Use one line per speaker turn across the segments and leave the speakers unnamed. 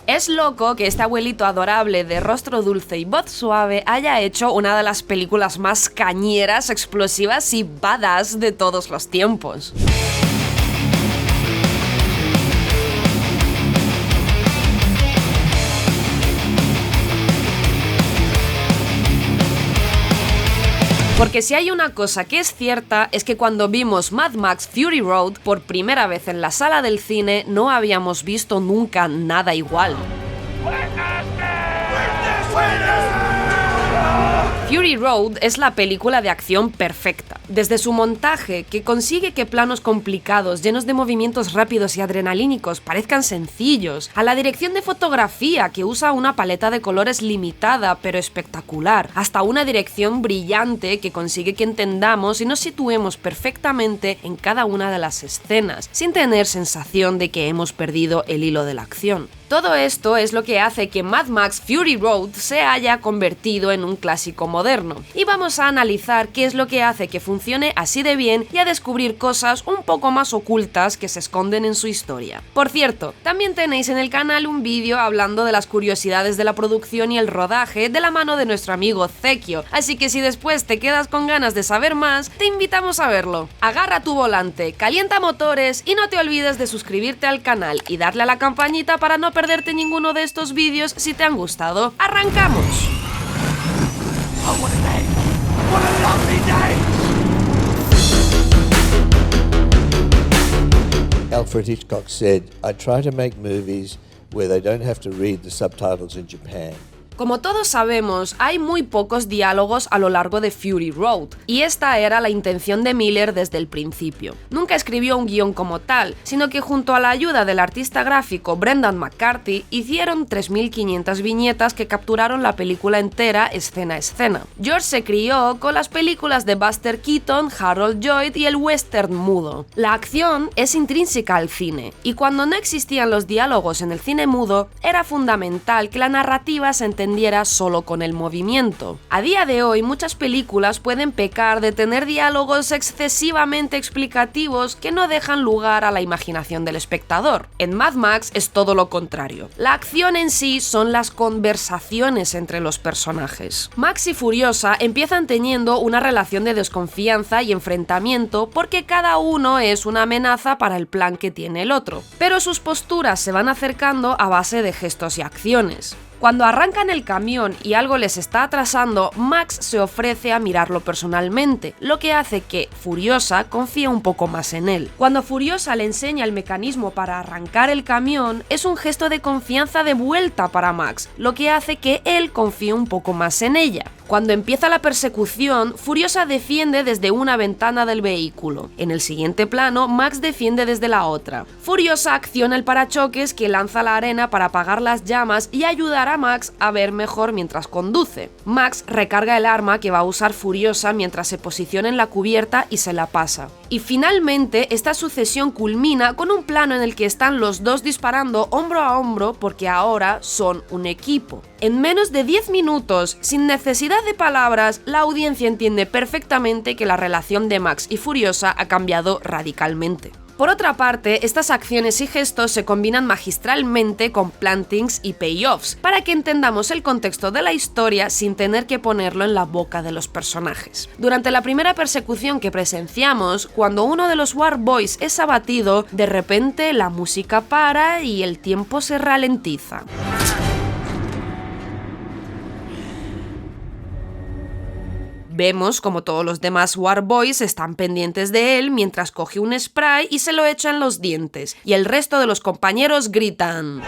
Es loco que este abuelito adorable de rostro dulce y voz suave haya hecho una de las películas más cañeras, explosivas y badass de todos los tiempos. Porque si hay una cosa que es cierta es que cuando vimos Mad Max Fury Road por primera vez en la sala del cine no habíamos visto nunca nada igual. Fury Road es la película de acción perfecta. Desde su montaje, que consigue que planos complicados, llenos de movimientos rápidos y adrenalínicos parezcan sencillos, a la dirección de fotografía, que usa una paleta de colores limitada pero espectacular, hasta una dirección brillante que consigue que entendamos y nos situemos perfectamente en cada una de las escenas, sin tener sensación de que hemos perdido el hilo de la acción. Todo esto es lo que hace que Mad Max Fury Road se haya convertido en un clásico moderno. Y vamos a analizar qué es lo que hace que funcione así de bien y a descubrir cosas un poco más ocultas que se esconden en su historia. Por cierto, también tenéis en el canal un vídeo hablando de las curiosidades de la producción y el rodaje de la mano de nuestro amigo Zekio, así que si después te quedas con ganas de saber más, te invitamos a verlo. Agarra tu volante, calienta motores y no te olvides de suscribirte al canal y darle a la campanita para no perderte ninguno de estos vídeos si te han gustado. ¡Arrancamos!
Oh, what a day! What a lovely day!
Alfred Hitchcock said, I try to make movies where they don't have to read the subtitles in Japan.
Como todos sabemos, hay muy pocos diálogos a lo largo de Fury Road, y esta era la intención de Miller desde el principio. Nunca escribió un guión como tal, sino que junto a la ayuda del artista gráfico Brendan McCarthy, hicieron 3.500 viñetas que capturaron la película entera escena a escena. George se crió con las películas de Buster Keaton, Harold Lloyd y el western mudo. La acción es intrínseca al cine, y cuando no existían los diálogos en el cine mudo, era fundamental que la narrativa se entendiera solo con el movimiento. A día de hoy, muchas películas pueden pecar de tener diálogos excesivamente explicativos que no dejan lugar a la imaginación del espectador. En Mad Max es todo lo contrario. La acción en sí son las conversaciones entre los personajes. Max y Furiosa empiezan teniendo una relación de desconfianza y enfrentamiento porque cada uno es una amenaza para el plan que tiene el otro, pero sus posturas se van acercando a base de gestos y acciones. Cuando arrancan el camión y algo les está atrasando, Max se ofrece a mirarlo personalmente, lo que hace que Furiosa confíe un poco más en él. Cuando Furiosa le enseña el mecanismo para arrancar el camión, es un gesto de confianza de vuelta para Max, lo que hace que él confíe un poco más en ella. Cuando empieza la persecución, Furiosa defiende desde una ventana del vehículo. En el siguiente plano, Max defiende desde la otra. Furiosa acciona el parachoques que lanza la arena para apagar las llamas y ayudar a Max a ver mejor mientras conduce. Max recarga el arma que va a usar Furiosa mientras se posiciona en la cubierta y se la pasa. Y finalmente, esta sucesión culmina con un plano en el que están los dos disparando hombro a hombro porque ahora son un equipo. En menos de 10 minutos, sin necesidad de palabras, la audiencia entiende perfectamente que la relación de Max y Furiosa ha cambiado radicalmente. Por otra parte, estas acciones y gestos se combinan magistralmente con plantings y payoffs, para que entendamos el contexto de la historia sin tener que ponerlo en la boca de los personajes. Durante la primera persecución que presenciamos, cuando uno de los War Boys es abatido, de repente la música para y el tiempo se ralentiza. Vemos como todos los demás War Boys están pendientes de él mientras coge un spray y se lo echa en los dientes, y el resto de los compañeros gritan.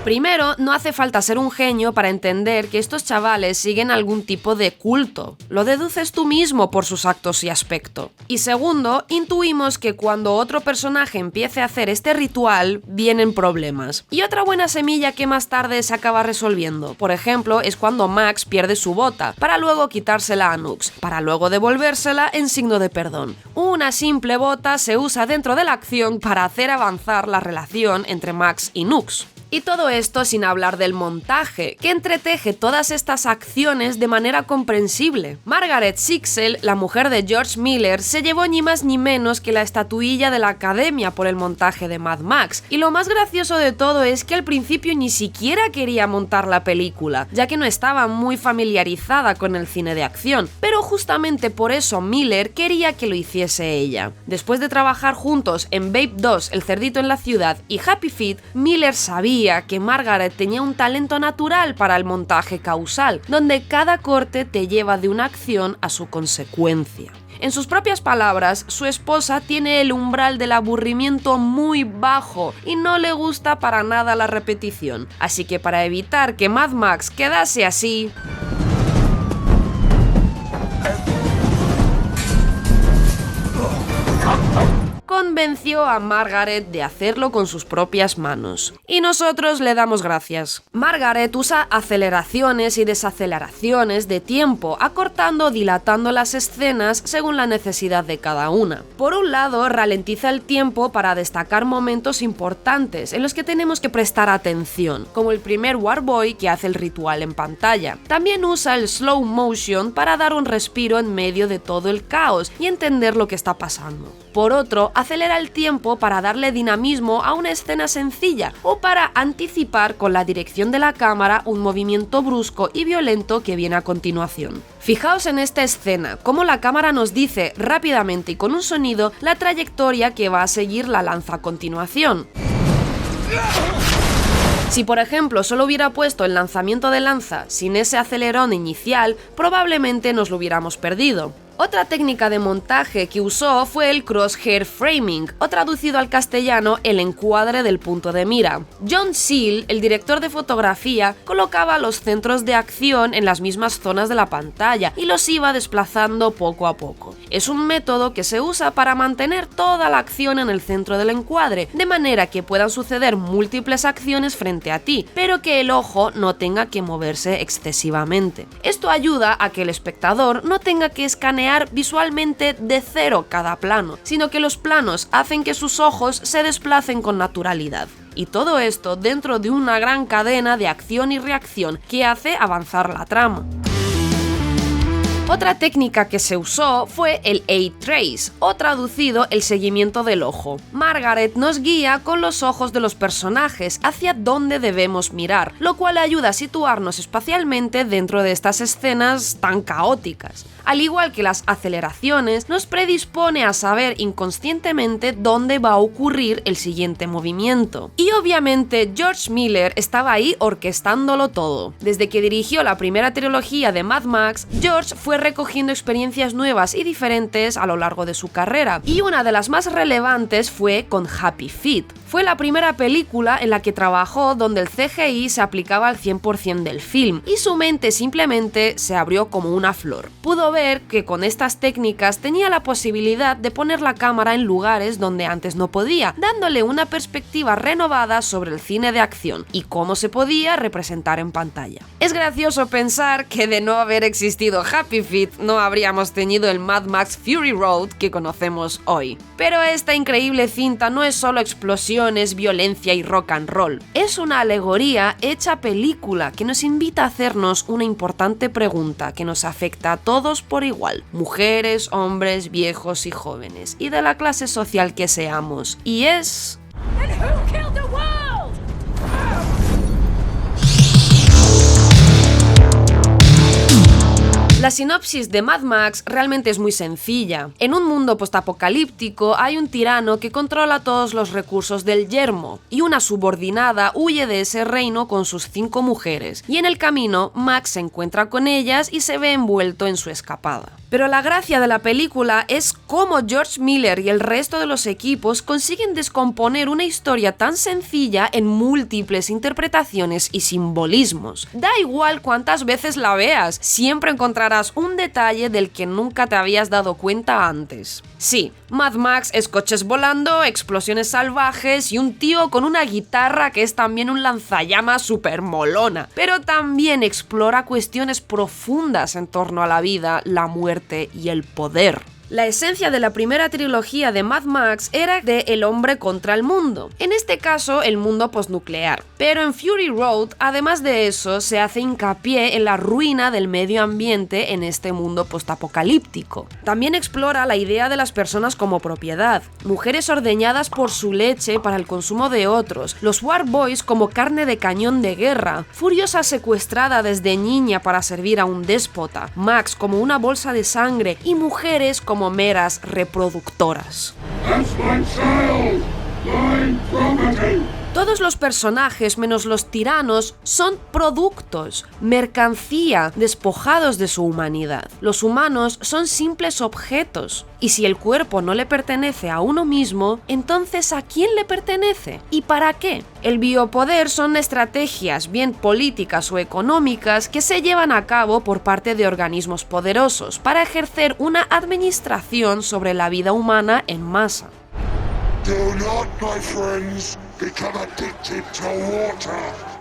Primero, no hace falta ser un genio para entender que estos chavales siguen algún tipo de culto. Lo deduces tú mismo por sus actos y aspecto. Y segundo, intuimos que cuando otro personaje empiece a hacer este ritual, vienen problemas. Y otra buena semilla que más tarde se acaba resolviendo, por ejemplo, es cuando Max pierde su bota, para luego quitársela a Nux, para luego devolvérsela en signo de perdón. Una simple bota se usa dentro de la acción para hacer avanzar la relación entre Max y Nux. Y todo esto sin hablar del montaje, que entreteje todas estas acciones de manera comprensible. Margaret Sixel, la mujer de George Miller, se llevó ni más ni menos que la estatuilla de la Academia por el montaje de Mad Max, y lo más gracioso de todo es que al principio ni siquiera quería montar la película, ya que no estaba muy familiarizada con el cine de acción, pero justamente por eso Miller quería que lo hiciese ella. Después de trabajar juntos en Babe 2, El cerdito en la ciudad y Happy Feet, Miller sabía que Margaret tenía un talento natural para el montaje causal, donde cada corte te lleva de una acción a su consecuencia. En sus propias palabras, su esposa tiene el umbral del aburrimiento muy bajo y no le gusta para nada la repetición. Así que para evitar que Mad Max quedase así, convenció a Margaret de hacerlo con sus propias manos. Y nosotros le damos gracias. Margaret usa aceleraciones y desaceleraciones de tiempo, acortando o dilatando las escenas según la necesidad de cada una. Por un lado, ralentiza el tiempo para destacar momentos importantes en los que tenemos que prestar atención, como el primer War Boy que hace el ritual en pantalla. También usa el slow motion para dar un respiro en medio de todo el caos y entender lo que está pasando. Por otro, acelera el tiempo para darle dinamismo a una escena sencilla o para anticipar con la dirección de la cámara un movimiento brusco y violento que viene a continuación. Fijaos en esta escena, cómo la cámara nos dice rápidamente y con un sonido la trayectoria que va a seguir la lanza a continuación. Si por ejemplo solo hubiera puesto el lanzamiento de lanza sin ese acelerón inicial, probablemente nos lo hubiéramos perdido. Otra técnica de montaje que usó fue el crosshair framing, o traducido al castellano, el encuadre del punto de mira. John Seale, el director de fotografía, colocaba los centros de acción en las mismas zonas de la pantalla y los iba desplazando poco a poco. Es un método que se usa para mantener toda la acción en el centro del encuadre, de manera que puedan suceder múltiples acciones frente a ti, pero que el ojo no tenga que moverse excesivamente. Esto ayuda a que el espectador no tenga que escanear visualmente de cero cada plano, sino que los planos hacen que sus ojos se desplacen con naturalidad. Y todo esto dentro de una gran cadena de acción y reacción que hace avanzar la trama. Otra técnica que se usó fue el eye trace, o traducido el seguimiento del ojo. Margaret nos guía con los ojos de los personajes hacia dónde debemos mirar, lo cual ayuda a situarnos espacialmente dentro de estas escenas tan caóticas. Al igual que las aceleraciones, nos predispone a saber inconscientemente dónde va a ocurrir el siguiente movimiento. Y obviamente George Miller estaba ahí orquestándolo todo. Desde que dirigió la primera trilogía de Mad Max, George fue recogiendo experiencias nuevas y diferentes a lo largo de su carrera, y una de las más relevantes fue con Happy Feet. Fue la primera película en la que trabajó donde el CGI se aplicaba al 100% del film, y su mente simplemente se abrió como una flor. Pudo ver que con estas técnicas tenía la posibilidad de poner la cámara en lugares donde antes no podía, dándole una perspectiva renovada sobre el cine de acción y cómo se podía representar en pantalla. Es gracioso pensar que de no haber existido Happy Feet no habríamos tenido el Mad Max Fury Road que conocemos hoy. Pero esta increíble cinta no es solo explosiones, violencia y rock and roll. Es una alegoría hecha película que nos invita a hacernos una importante pregunta que nos afecta a todos por igual, mujeres, hombres, viejos y jóvenes, y de la clase social que seamos. Y es... La sinopsis de Mad Max realmente es muy sencilla. En un mundo postapocalíptico hay un tirano que controla todos los recursos del yermo, y una subordinada huye de ese reino con sus 5 mujeres, y en el camino Max se encuentra con ellas y se ve envuelto en su escapada. Pero la gracia de la película es cómo George Miller y el resto de los equipos consiguen descomponer una historia tan sencilla en múltiples interpretaciones y simbolismos. Da igual cuántas veces la veas, siempre encontrarás un detalle del que nunca te habías dado cuenta antes. Sí, Mad Max es coches volando, explosiones salvajes y un tío con una guitarra que es también un lanzallamas super molona, pero también explora cuestiones profundas en torno a la vida, la muerte y el poder. La esencia de la primera trilogía de Mad Max era de el hombre contra el mundo, en este caso el mundo postnuclear. Pero en Fury Road, además de eso, se hace hincapié en la ruina del medio ambiente en este mundo postapocalíptico. También explora la idea de las personas como propiedad, mujeres ordeñadas por su leche para el consumo de otros, los War Boys como carne de cañón de guerra, Furiosa secuestrada desde niña para servir a un déspota, Max como una bolsa de sangre y mujeres como meras reproductoras. Todos los personajes, menos los tiranos, son productos, mercancía, despojados de su humanidad. Los humanos son simples objetos, y si el cuerpo no le pertenece a uno mismo, entonces ¿a quién le pertenece? ¿Y para qué? El biopoder son estrategias, bien políticas o económicas, que se llevan a cabo por parte de organismos poderosos para ejercer una administración sobre la vida humana en masa.
Do not, my friends, become addicted to water.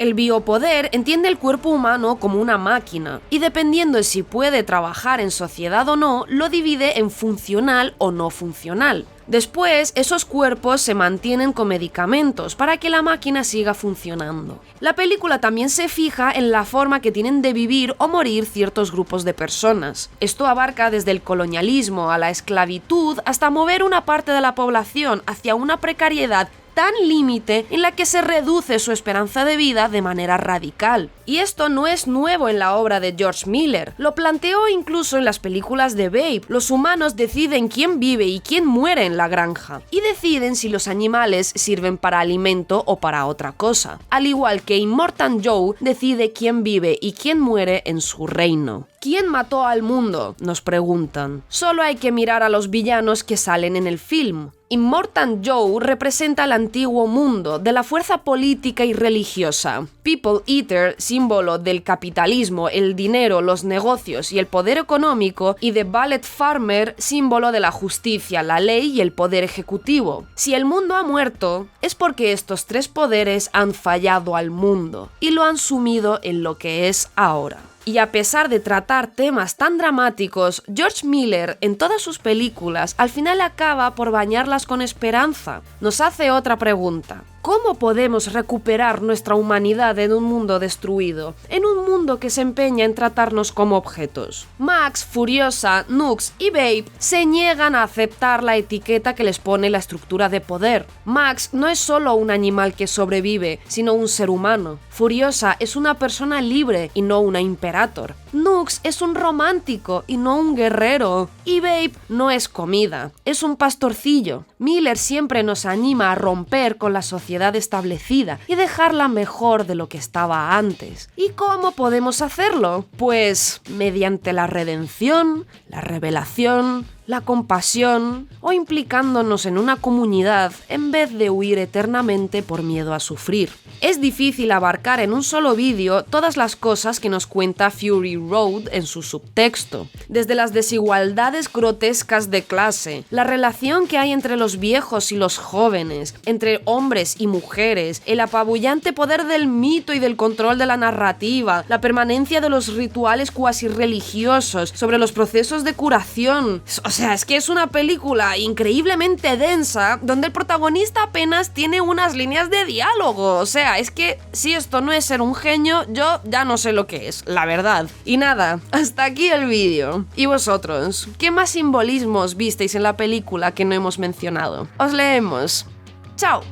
El biopoder entiende el cuerpo humano como una máquina, y dependiendo de si puede trabajar en sociedad o no, lo divide en funcional o no funcional. Después, esos cuerpos se mantienen con medicamentos para que la máquina siga funcionando. La película también se fija en la forma que tienen de vivir o morir ciertos grupos de personas. Esto abarca desde el colonialismo a la esclavitud hasta mover una parte de la población hacia una precariedad tan límite en la que se reduce su esperanza de vida de manera radical. Y esto no es nuevo en la obra de George Miller, lo planteó incluso en las películas de Babe. Los humanos deciden quién vive y quién muere en la granja, y deciden si los animales sirven para alimento o para otra cosa, al igual que Immortan Joe decide quién vive y quién muere en su reino. ¿Quién mató al mundo?, nos preguntan. Solo hay que mirar a los villanos que salen en el film. Immortan Joe representa el antiguo mundo de la fuerza política y religiosa. People Eater, símbolo del capitalismo, el dinero, los negocios y el poder económico, y The Bullet Farmer, símbolo de la justicia, la ley y el poder ejecutivo. Si el mundo ha muerto, es porque estos tres poderes han fallado al mundo y lo han sumido en lo que es ahora. Y a pesar de tratar temas tan dramáticos, George Miller, en todas sus películas, al final acaba por bañarlas con esperanza. Nos hace otra pregunta. ¿Cómo podemos recuperar nuestra humanidad en un mundo destruido? En un mundo que se empeña en tratarnos como objetos. Max, Furiosa, Nux y Babe se niegan a aceptar la etiqueta que les pone la estructura de poder. Max no es solo un animal que sobrevive, sino un ser humano. Furiosa es una persona libre y no una imperator. Nux es un romántico y no un guerrero. Y Babe no es comida, es un pastorcillo. Miller siempre nos anima a romper con la sociedad establecida y dejarla mejor de lo que estaba antes. ¿Y cómo podemos hacerlo? Pues mediante la redención, la revelación, la compasión o implicándonos en una comunidad en vez de huir eternamente por miedo a sufrir. Es difícil abarcar en un solo vídeo todas las cosas que nos cuenta Fury Road en su subtexto, desde las desigualdades grotescas de clase, la relación que hay entre los viejos y los jóvenes, entre hombres y mujeres, el apabullante poder del mito y del control de la narrativa, la permanencia de los rituales cuasi religiosos, sobre los procesos de curación. O sea, es que es una película increíblemente densa donde el protagonista apenas tiene unas líneas de diálogo. O sea, es que si esto no es ser un genio, yo ya no sé lo que es, la verdad. Y nada, hasta aquí el vídeo. ¿Y vosotros? ¿Qué más simbolismos visteis en la película que no hemos mencionado? Os leemos. ¡Chao!